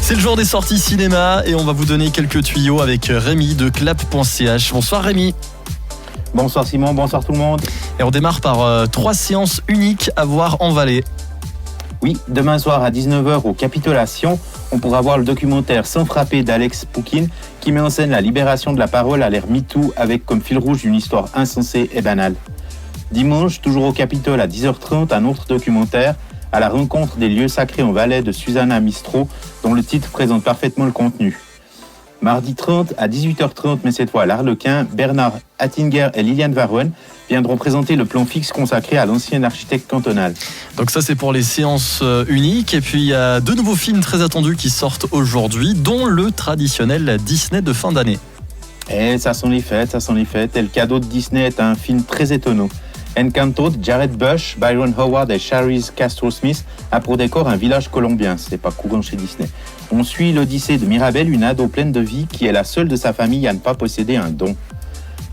C'est le jour des sorties cinéma et on va vous donner quelques tuyaux avec Rémi de clap.ch. Bonsoir Rémi. Bonsoir Simon, bonsoir tout le monde. Et on démarre par 3 séances uniques à voir en Valais. Oui, demain soir à 19h au Capitolation, on pourra voir le documentaire Sans frapper d'Alex Poukine qui met en scène la libération de la parole à l'ère MeToo avec comme fil rouge une histoire insensée et banale. Dimanche, toujours au Capitole à 10h30, un autre documentaire à la rencontre des lieux sacrés en Valais de Susanna Mistro dont le titre présente parfaitement le contenu. Mardi 30 à 18h30, mais cette fois à l'Arlequin, Bernard Attinger et Liliane Varouen viendront présenter le plan fixe consacré à l'ancien architecte cantonal. Donc ça c'est pour les séances uniques. Et puis il y a 2 nouveaux films très attendus qui sortent aujourd'hui, dont le traditionnel Disney de fin d'année. Et ça sent les fêtes. Et le cadeau de Disney est un film très étonnant. Encanto de Jared Bush, Byron Howard et Charisse Castro-Smith a pour décor un village colombien. C'est pas courant chez Disney. On suit l'odyssée de Mirabel, une ado pleine de vie qui est la seule de sa famille à ne pas posséder un don.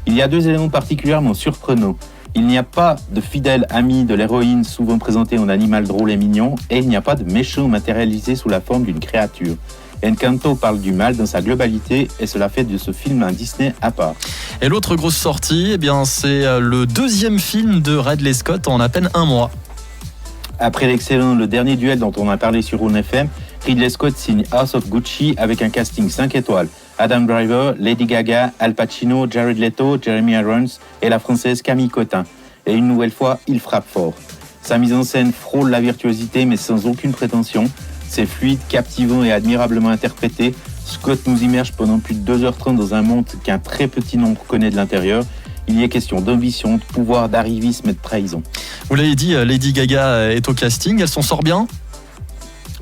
Il y a 2 éléments particulièrement surprenants. Il n'y a pas de fidèle ami de l'héroïne souvent présenté en animal drôle et mignon, et il n'y a pas de méchant matérialisé sous la forme d'une créature. Encanto parle du mal dans sa globalité et cela fait de ce film un Disney à part. Et l'autre grosse sortie, c'est le 2e film de Ridley Scott en à peine 1 mois. Après l'excellent Le Dernier Duel dont on a parlé sur Rune FM, Ridley Scott signe House of Gucci avec un casting 5 étoiles. Adam Driver, Lady Gaga, Al Pacino, Jared Leto, Jeremy Irons et la française Camille Cotin. Et une nouvelle fois, il frappe fort. Sa mise en scène frôle la virtuosité mais sans aucune prétention. C'est fluide, captivant et admirablement interprété. Scott nous immerge pendant plus de 2h30 dans un monde qu'un très petit nombre connaît de l'intérieur. Il y est question d'ambition, de pouvoir, d'arrivisme et de trahison. Vous l'avez dit, Lady Gaga est au casting, elle s'en sort bien ?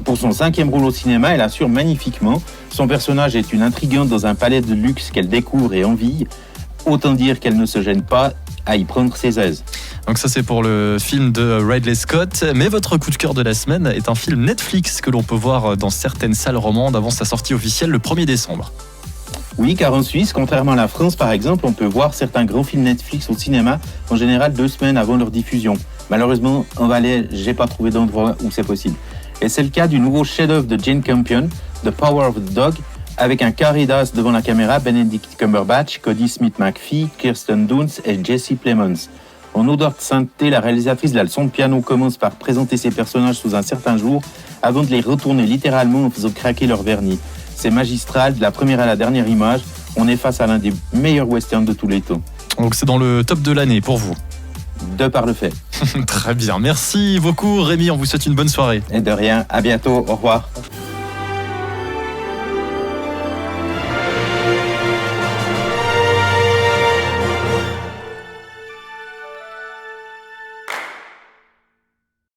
Pour son 5e rôle au cinéma, elle assure magnifiquement. Son personnage est une intrigante dans un palais de luxe qu'elle découvre et envie. Autant dire qu'elle ne se gêne pas à y prendre ses aises. Donc ça c'est pour le film de Ridley Scott, mais votre coup de cœur de la semaine est un film Netflix que l'on peut voir dans certaines salles romandes avant sa sortie officielle le 1er décembre. Oui, car en Suisse, contrairement à la France par exemple, on peut voir certains grands films Netflix au cinéma en général 2 semaines avant leur diffusion. Malheureusement, en Valais, j'ai pas trouvé d'endroit où c'est possible. Et c'est le cas du nouveau chef-d'œuvre de Jane Campion, The Power of the Dog, avec un carré d'as devant la caméra, Benedict Cumberbatch, Cody Smith-McPhee, Kirsten Dunst et Jesse Plemons. En odeur de sainteté, la réalisatrice de la leçon de piano commence par présenter ses personnages sous un certain jour, avant de les retourner littéralement en faisant craquer leur vernis. C'est magistral, de la première à la dernière image, on est face à l'un des meilleurs westerns de tous les temps. Donc c'est dans le top de l'année pour vous. De par le fait. Très bien, merci beaucoup Rémi, on vous souhaite une bonne soirée. Et de rien, à bientôt, au revoir.